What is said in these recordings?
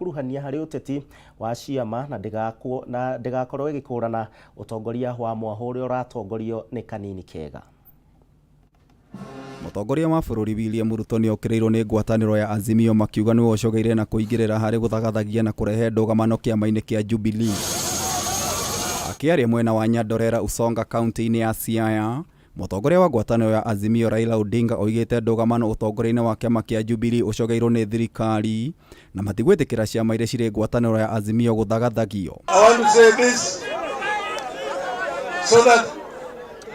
kuruhania hari uteti wa ciama na ndigakorwo igikũrana utongoria wa mwaho uria uratongorio ni Kanini Kega. Mutongoria wa bururi William Ruto ni okirirwo ni ngwataniro ya Azimio makiuga ni wocogeire na kuingirira hari guthagathagia na kurehe ndugamano kiama-ini kia Jubilee. Akiaria mwena wa Nyandorera Usonga kaunti-ini ya Siaya, mutongoria wa ngwataniro ya Azimio Raila Odinga oigite ndugamano utongoria-ini wa kiama kia Jubilee ucogeirwo ni thirikari na matigwitikira ciama iria ciri ngwataniro ya Azimio guthagathagio. I want to say this so that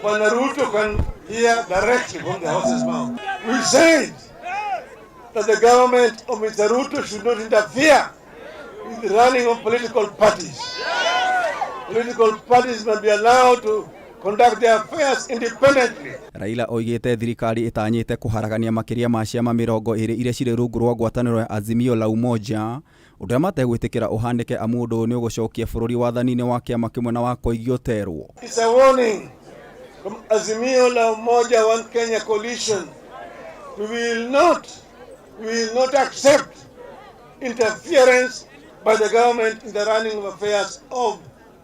when Ruto can hear directly from the horse's mouth. We said that the government of Mr. Ruto should not interfere in the running of political parties. Political parties must be allowed to conduct their affairs independently. Raila oigite thirikari itanyite kuharagania makiria ma ciama 20 iria ciri rungu rwa ngwataniro ya Azimio la Umoja uria mategwitikira uhandike amundu ni ugucokia bururi wathani-ini wa kiama kimwe na wa kuigio terwo. It's a warning from Azimio la Umoja One Kenya coalition. We will not accept interference by the government in the running of affairs of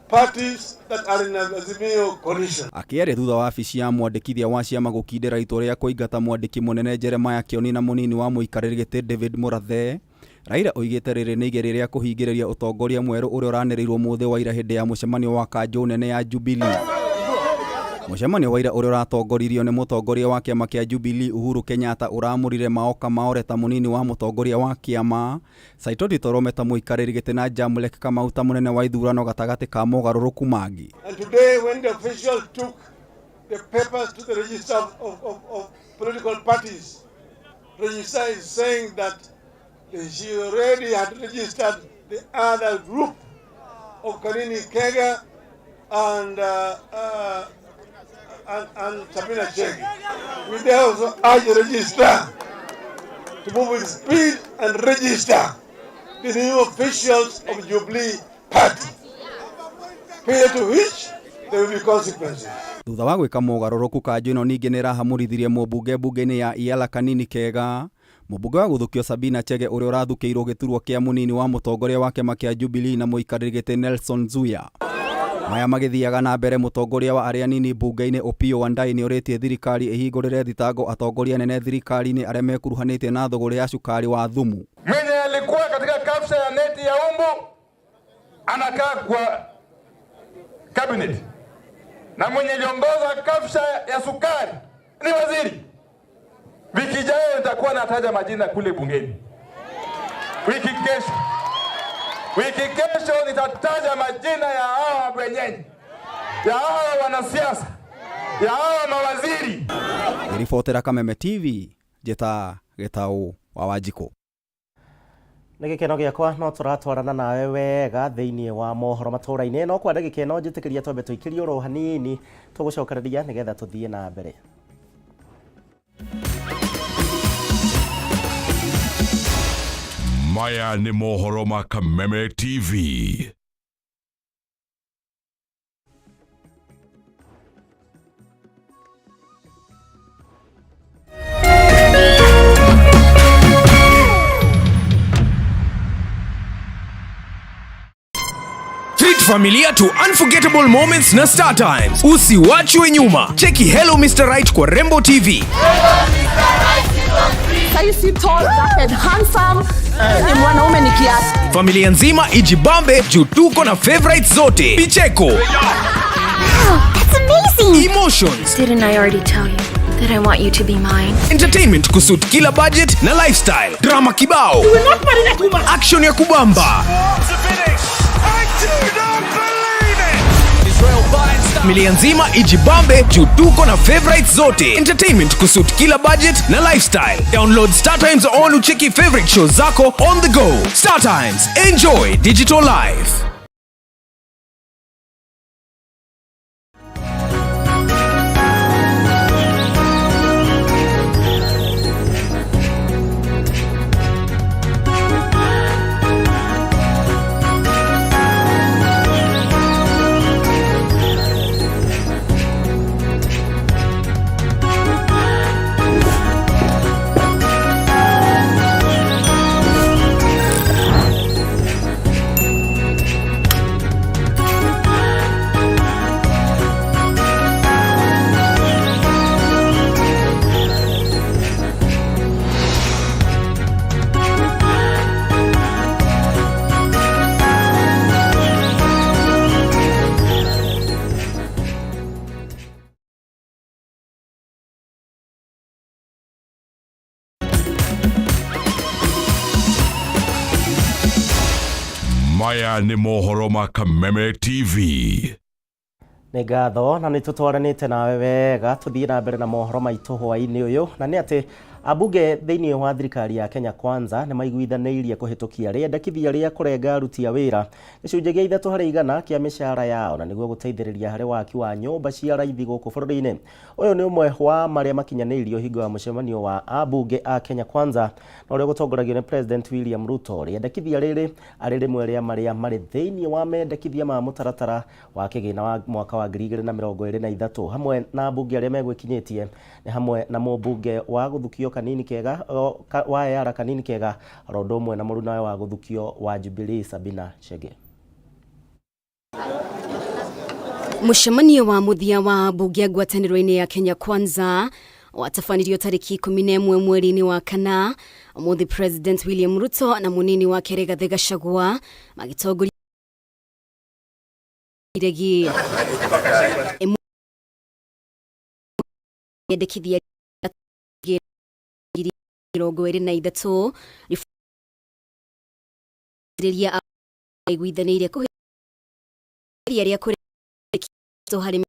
parties that are in Azimio coalition. Akiaria thutha wa afisi ya mwandikithia wa ciama gukindira itua ria kuingata mwandiki munene Jeremiah Kioni na munini wa muikariri giti David Murathe, Raila oigite riri ni igeri ria kuhingiriria utongoria mweru uria uranirirwo muthi wa ira hindi ya mucemanio wa kanjo nene ya Jubilee. Mucemanio wa ira uria uratongoririo ni mutongoria wa kiama kia Jubilee Uhuru Kenyatta uramurire maoka maoreta munini wa mutongoria wa kiama Saitoti Torome ta muikariri giti na Jamulek Kamauta munene wa ithurano gatagati ka mogaruruku mangi. And today when the officials took the papers to the register of political parties, register is saying that she already had registered the other group of Kanini Kega and Sabina Chege. We therefore urge the registrar to move with speed and register the new officials of Jubilee Party, failure to which there will be consequences. Thutha wa gwika mogaruruku kanjo ino ningi ni rahamurithirie mubunge bunge-ini ya Iala Kanini Kega, mubunge wa guthukio Sabina Chege uria urathukiirwo giturwo kia munini wa mutongoria wa kiama kia Jubilee na muikariri giti Nelson Zuya. Maya magithiaga na mbere mutongoria wa aria nini bunge-ini Opiyo Wandayi ni uritie thirikari ihingurire thitango atongoria nene thirikari-ini aria mekuruhanitie na thogora ya cukari wa thumu. Mwenye alikuwa katika kafsa ya neti ya umbu anakaa kwa cabinet, na mwenye aliongoza kafsa ya sukari ni waziri. Wiki ijayo nitakuwa nataja majina kule bungeni. Wiki kesho nitataja majina ya hawa wenyeji, ya hawa wanasiasa, ya hawa mawaziri. Ripotera Kameme TV, Jeta Getau wa Wajiko. Nĩ gĩkeno gĩakwa no tũratwarana nawe wega thĩinĩ wa mohoro Matuura-ini no kwa gĩkeno njĩtĩkĩria twambe tũikirie oro hanini tũgũcokereria nĩgetha tũthiĩ na mbere. Maya ni mohoro ma Kameme TV. Treat familia to unforgettable moments na Star Times. Usiwachwe nyuma. Cheki Hello Mr. Right kwa Rembo TV. Saisi tall, dark and handsome. Ni mwanaume ni kiasi. Familia nzima ijibambe juu tuko na favorites zote. Picheko. That's amazing. Emotions. Didn't I already tell you that I want you to be mine? Entertainment kusut kila budget na lifestyle. Drama kibao. Action ya kubamba. Familia nzima ijibambe juu tuko na favorites zote. Entertainment kusut kila budget na lifestyle. Download Star Times on ucheki favorite shows zako on the go. Star Times, enjoy digital life. Maya nĩ mohoro ma Kameme TV. Nĩ ngatho na nĩ tũtwaranĩte nawe wega tũthiĩ na mbere na mohoro maitũ hwaĩ-inĩ ũyũ, na nĩ atĩ abunge thĩinĩ wa thirikari ya Kenya Kwanza nĩ maiguithanĩirie kũhĩtũkia rĩendekithia rĩa kũrenga aruti a wĩra gĩcunjĩ gĩa 3% kĩa mĩcara yao na nĩguo gũteithĩrĩria harĩ waki wa nyũmba cia raithi gũkũ bũrũri-inĩ. Ũyũ nĩ ũmwe wa marĩa makinyanĩirio hingo ya mũcemanio wa abunge a Kenya Kwanza na ũrĩa gũtongoragio nĩ President William Ruto. Rĩendekithia rĩrĩ arĩ rĩmwe rĩa marĩa marĩ thĩinĩ wa mendekithia ma mũtaratara wa kĩgĩna wa mwaka wa 2023 hamwe na abunge arĩa megwĩkinyĩtie nĩ hamwe na mũmbunge wa gũthukio kanini kega wa yara kanini kega rondo mwe na mũruna wa gũthukio wa Jubilee Sabina Chege. Mũcemanio wa mũthia wa bunge ngwatanĩro-inĩ ya Kenya Kwanza watafanirio tariki 11 mweri-inĩ wa kana. Ũmũthĩ President William Ruto na mũnini wa Rigathi Gachagua magĩtongoria iregi yendekithia 2023 rĩrĩa aiguithanĩirie kũhĩria rĩa kũrĩkĩtwo harĩ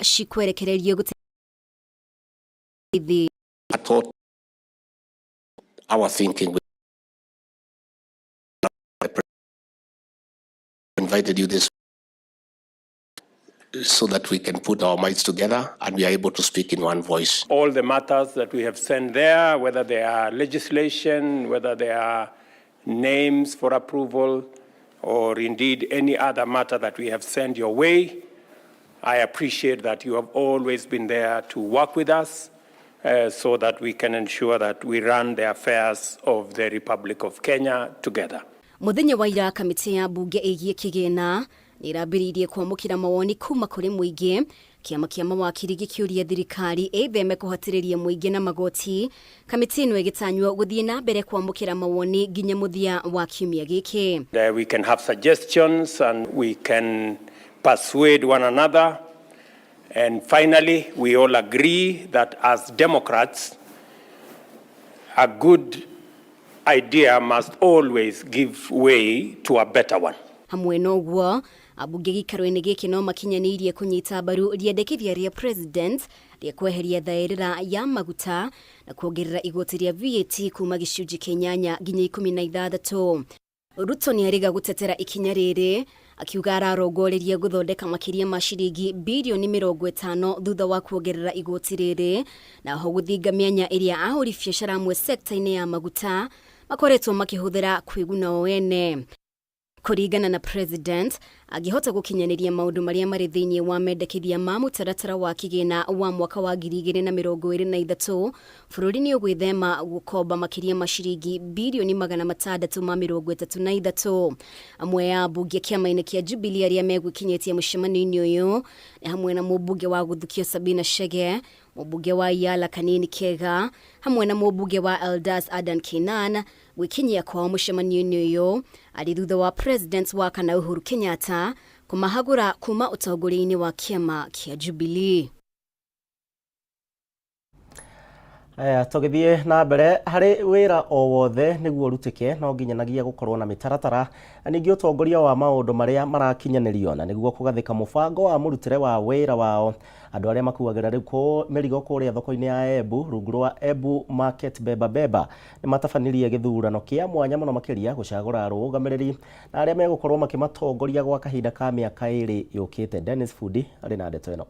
cikwerekererio gũteithia. I thought our thinking invited you this so that we can put our minds together and we are able to speak in one voice. All the matters that we have sent there, whether they are legislation, whether they are names for approval, or indeed any other matter that we have sent your way, I appreciate that you have always been there to work with us so that we can ensure that we run the affairs of the Republic of Kenya together. Mũthenya wa ira kamĩtĩ ya bunge ĩgiĩ kĩgĩna nĩ ĩrambĩrĩirie kwamũkĩra mawoni kuma kũrĩ mũingĩ. Kĩama kĩa mawakiri gĩkĩũria thirikari ĩtheme kũhatĩrĩria mũingĩ na magoti. Kamĩtĩ ĩno ĩgĩtanywo gũthiĩ na mbere kwamũkĩra mawoni nginya mũthia wa kiumia gĩkĩ. We can have suggestions and we can persuade one another, and finally we all agree that as Democrats a good idea must always give way to a better one. Hamwe noguo abunge gĩikaro-inĩ gĩkĩ no makinyanĩirie kũnyita mbaru rĩendekithia rĩa president rĩa kweheria thaĩrĩra ya maguta na kuongerera igoti rĩa VAT kuma gĩcunjĩ kĩa 8 nginya 16. Ruto nĩ arĩga gũtetera ikinya rĩrĩ akiuga ararongoreria gũthondeka makĩria ma ciringi bilioni 50 thutha wa kuongerera igoti rĩrĩ na ho gũthinga mĩanya ĩrĩa ahũri biacara amwe sekta-inĩ ya maguta makoretwo makĩhũthĩra kwĩguna o ene. Kũringana na president agĩhota gũkinyanĩria maũndũ marĩa marĩ thĩinĩ wa mendekithia ma mũtaratara wa kĩgĩna wa mwaka wa 2023 bũrũri nĩ ũgwĩthema gũkomba makĩria ma ciringi bilioni 633. Amwe ya ambunge kĩama-inĩ kĩa Jubilee arĩa megwĩkinyĩtie mũcemanio-inĩ ũyũ nĩ hamwe na mũmbunge wa gũthukio Sabina Chege, mũmbunge wa Yala Kanini Kega, hamwe na mũmbunge wa Eldas Adan Kenan. Gwikinyia kwa mũcemanio-inĩ ũyũ arĩ thutha wa president wa kana Uhuru Kenyatta kũmahagũra kuma ũtongoria-inĩ wa kĩama kĩa Jubilee. Tũgĩthiĩ na mbere harĩ wĩra o wothe nĩguo rutĩke no nginyanagia gũkorwo na mĩtaratara ningĩ ũtongoria wa maũndũ marĩa marakinyanĩrio na nĩguo kũgathĩka mũbango wa mũrutĩre wa wĩra wao. Andũ arĩa makuagĩra rĩu mĩrigo kũrĩa thoko-inĩ ya Embu rungu rwa Embu Market beba nĩ matabanirie gĩthurano kĩa mwanya mũno makĩria gũcagũra arũgamĩrĩri na arĩa megũkorwo makĩmatongoria gwa kahinda ka mĩaka 2 yũkĩte. Dennis Fudi arĩ na ndeto ĩno.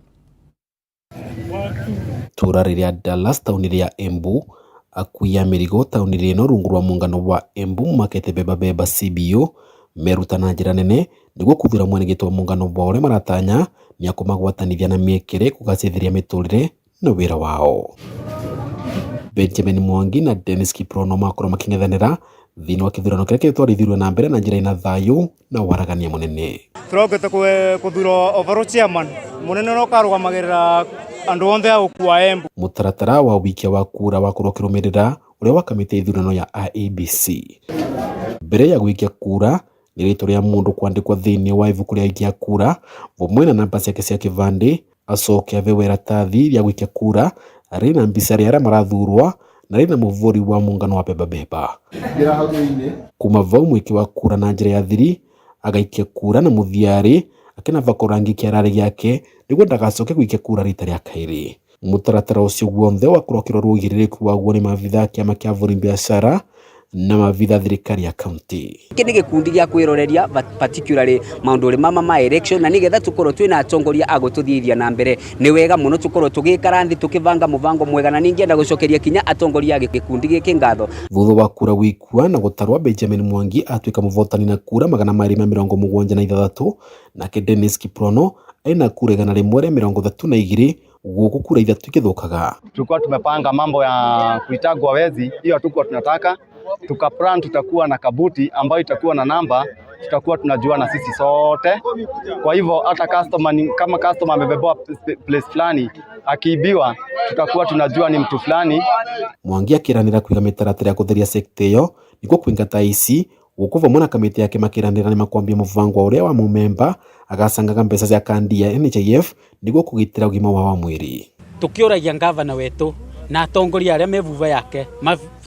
Tura rĩrĩa Dallas tauni rĩa Embu akuia mĩrigo tauni rĩno rungu rwa muungano wa Embu Market beba CBO meruta na njĩra nene nĩguo kuthura mwene gĩtwa muungano wa ũrĩa maratanya nĩ akũmagwatanithia na mĩekere kũgacĩrithia mĩtũrĩre na wĩra wao. Benjamin Mwangi na Dennis Kiprono makorwo making'ethanĩra thĩinĩ wa kĩthurano kĩrĩa gĩtwarithirwo na mbere na njĩra ĩna thayũ na waragania mũnene. Tũrokete kũthura overall chairman mũnene no karũgamagĩrĩra andũ othe a gũkua Embu. Mũtaratara wa wikia wa kura wa kũrũmĩrĩra ũrĩa wa kamĩtĩ ya ithurano ya IEBC. Mbere ya gũikia kura nĩ rĩtwa rĩa mũndũ kwandĩkwo thĩinĩ wa ibuku rĩa gũikia kura vamwe na namba ciake cia kĩbandĩ acoke ahewe iratathi rĩa gũikia kura arĩ na mbica rĩa arĩa marathurwo na rĩna mũvori wa muungano wa beba. Kuma vau mwiki wa kura na njĩra ya thiri agaikia kura na mũthiarĩ akenava korangi kĩararĩ gĩake nĩguo ndagacoke gũikia kura rita rĩa kaĩrĩ. Mũtaratara ũcio guothe wa kũrokĩrwo ũigĩrĩrĩku waguo nĩ maabitha kĩama kĩa avuri biashara na maabitha thirikari ya county. Gĩkĩ nĩ gĩkundi gĩa kwĩroreria particularly maũndũ ũrĩ ma election na nĩgetha tũkorwo twĩna atongoria agũtũthithia na mbere. Nĩ wega mũno tũkorwo tũgĩikara thĩ tũkĩbanga mũbango mwega na ningĩ enda gũcokeria kinya atongoria gĩkundi gĩkĩ ngatho. Thutha wa kura wikua na gũtarwa Benjamin Mwangi atuĩka mũvotani na kura 276 nake Dennis Kiprono aina kura 132 guoko kura 3 ikithũkaga. Tulikuwa tumepanga mambo ya kuitagwa wezi, hiyo hatukuwa tunataka. Tukaplan tutakuwa na kabuti ambayo itakuwa na namba, tutakuwa tunajua na sisi sote. Kwa hivyo hata kama customer amebebwa place fulani akiibiwa, tutakuwa tunajua ni mtu fulani. Mwangi akiranira kwiga mitaratara ya kutheria sekta iyo niguo kuingata ici gukuva mwana kamiti yake makiranira ni makwambia muvango uria wa mumemba agacangaga mbeca cia kandi ya NHIF niguo kugitira ugima wa mwiri. Tukiuragia ngavana wetu na atongoria aria mevuva yake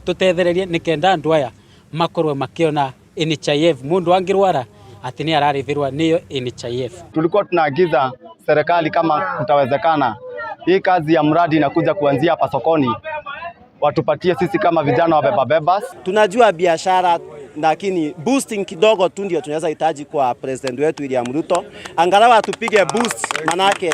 tutethererie nikenda andu aya makorwe makiona NHIF mundu angirwara ati ni ararithirwa niyo NHIF. Tulikuwa tunaagiza serikali kama kutawezekana hii kazi ya mradi inakuja kuanzia hapa sokoni watupatie sisi kama vijana wa bebas. Tunajua biashara lakini boosting kidogo tu ndio tunaweza hitaji kwa president wetu William Ruto. Angalau atupige boost manake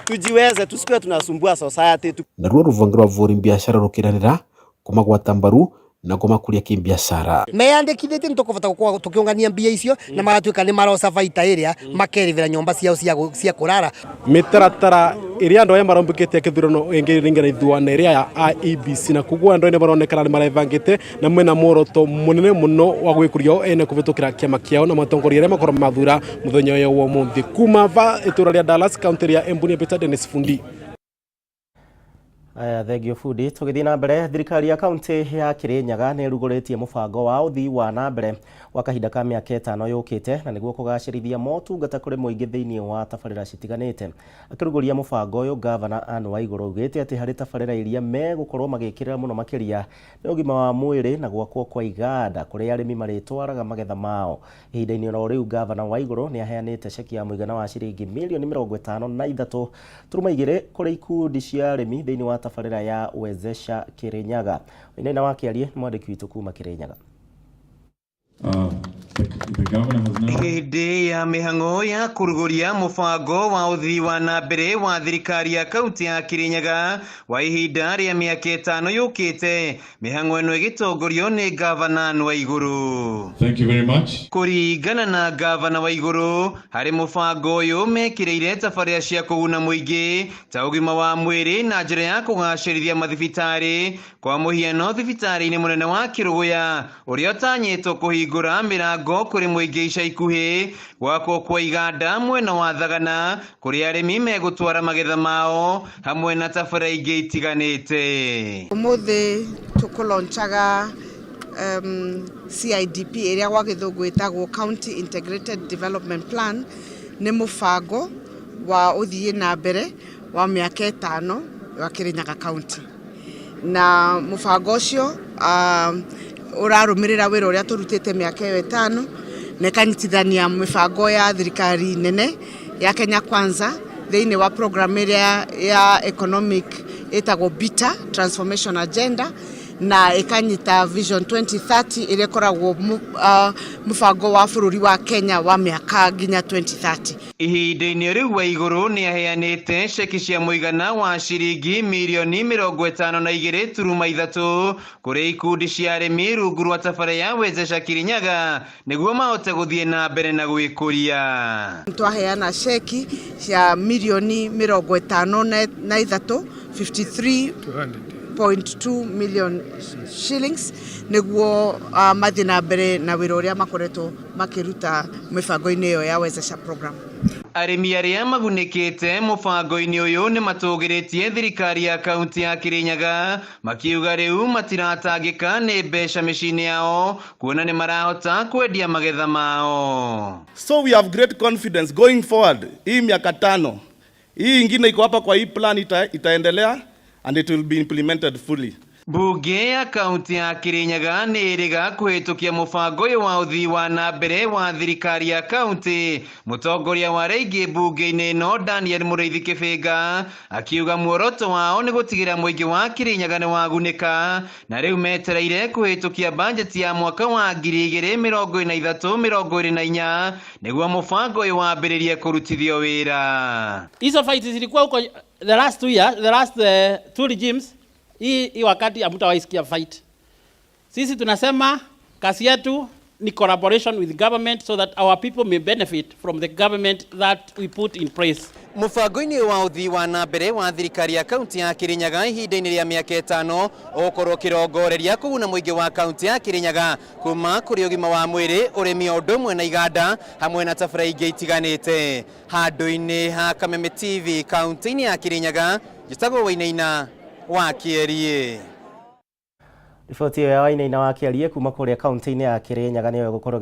tujiweze tusikiwe tunasumbua society. Naruo ruvango rwa avuri biashara rukiranira kumagwata mbaru na kumakuria kimbiashara. Meyandikithite ntukuvota gukwa tukiungania mbia icio na magatuika ni marosa faita iria makerivira nyomba ciao cia kurara. Mitaratara iria andu aya marombukite kithurano ingiringana ithuana iria ya IEBC na kugwa andu ene maronekana ni marevangite na mwena moroto munene muno wa gwikuria ene kuvitukira kiama kiao na matongoria aria makorwo mathura muthenya uyu wa muthi kuma va itura ria Dallas county ya Embu ni Peter Dennis Fundi. Thegio Fundi tugithii na mbere thirikari ya kaunti ya Kirinyaga ni ruguritie mubango wa uthii wa na mbere wa kahinda ka miaka 5 yukite na niguo kugacirithia motungata kuri muingi thiini wa tabarira citiganite. Akiruguria mubango uyu gavana Anne Waiguru ugite ati hari tabarira iria megukorwo magikirira muno makiria ni ugima wa mwiri na gwakwo kwa iganda kuri arimi maritwaraga magetha mao. Ihinda-ini o riu gavana Waiguru ni aheanite ceki ya muigana wa ciringi milioni 53 turuma igire kuri ikundi cia arimi thiini wa tabarira ya wezesha Kirinyaga. Inena wakiarie ni mwandiki witu kuma Kirinyaga. Hĩndĩ ya mĩhang'o ya kũrugũria mũbango wa ũthii wa na mbere wa thirikari ya kaunti ya Kirinyaga wa ihinda rĩa mĩaka 5 yũkĩte, mĩhang'o ĩno ĩgĩtongorio nĩ gavana Anne Waiguru. Thank you very much. Kũringana na gavana Waiguru, harĩ mũbango ũyũ mekĩrĩire tabarĩra cia kũguna mũingĩ ta ũgima wa mwĩrĩ na njĩra ya kũgacĩrithia mathibitarĩ, kwa mũhiano thibitarĩ-inĩ mũnene wa Kĩrũgũya ũrĩa ũtanyĩtwo kũhingũra mĩrango kũrĩ mũingĩ ica ikuhĩ, gwakwo kwa iganda mwena wa Thagana kũrĩ arĩmi megũtwara magetha mao hamwe na tabarĩra ingĩ itiganĩte. Ũmũthĩ tũkũlonchaga CIDP ĩrĩa gwa gĩthũngũ ĩtagwo County Integrated Development Plan, nĩ mũbango wa ũthii na mbere wa mĩaka 5 wa Kirinyaga County. Na mũbango ũcio ũrarũmĩrĩra wĩra ũrĩa tũrutĩte mĩaka 5 na ĩkanyitithania mĩbango ya thirikari nene ya Kenya Kwanza thĩinĩ wa program ĩrĩa ya economic ĩtagwo BITA Transformation Agenda na ĩkanyita Vision 2030 ĩrĩa ĩkoragwo mũbango wa bũrũri wa Kenya wa mĩaka nginya 2030. Ihinda-inĩ rĩu Waiguru nĩ aheanĩte ceki cia mũigana wa ciringi milioni 52.3 kũrĩ ikundi cia arĩmi rungu rwa tabarĩra ya wezesha Kirinyaga nĩguo mahote gũthiĩ na mbere na gwĩkũria. Twaheana ceki cia milioni 53 53.2 million shillings niguo mathi na mbere na wĩra ũrĩa makoretwo makiruta mĩbango-inĩ ĩyo ya wezesha program. Arĩmi arĩa magunĩkĩte mũbango-inĩ ũyũ nĩ matũgĩrĩtie thirikari ya kaunti ya Kirinyaga makiuga rĩu matiratangĩka nĩ mbeca mĩciĩ-inĩ yao kuona nĩ marahota kwendia magetha mao. So we have great confidence going forward. Hii miaka 5 hii ingine iko hapa kwa hii plan itaendelea and it will be implemented fully. Mbunge ya kaunti ya Kirinyaga nĩ ĩrĩga kũhĩtũkia mũbango ũyũ wa ũthii wa na mbere wa thirikari ya kaunti. Mũtongoria wa rĩngĩ mbunge-inĩ ĩno Daniel Mũrĩithi Kĩbĩnga akiuga muoroto wao nĩ gũtigĩrĩra mũingĩ wa Kirinyaga nĩ wagunĩka, na rĩu metereire kũhĩtũkia bajeti ya mwaka wa 2023-2024 nĩguo mũbango ũyũ wambĩrĩrie kũrutithio wĩra. Hizo fights zilikuwa huko the last 2 years, the last 2 regimes. Hii wakati hamtawaisikia fight. Sisi tunasema kazi yetu ni collaboration with government so that our people may benefit from the government that we put in place. Mũbango-inĩ wa ũthii wa na mbere wa thirikari ya kaunti ya Kirinyaga ihinda-inĩ rĩa mĩaka 5 ũkorwo kĩrongoreria kũguna mũingĩ wa kaunti ya Kirinyaga kuma kũrĩ ũgima wa mwĩrĩ, ũrĩmi o ũndũ ũmwe na iganda hamwe na tabara ingĩ itiganĩte. Handũ-inĩ ha Kameme TV kaunti-inĩ ya Kirinyaga, njĩtagwo Wainaina wa Kĩerie. Riboti ya Wainaina wa Kĩerie kuma kũrĩa kaunti-inĩ ya Kirinyaga nĩyo gũkorwo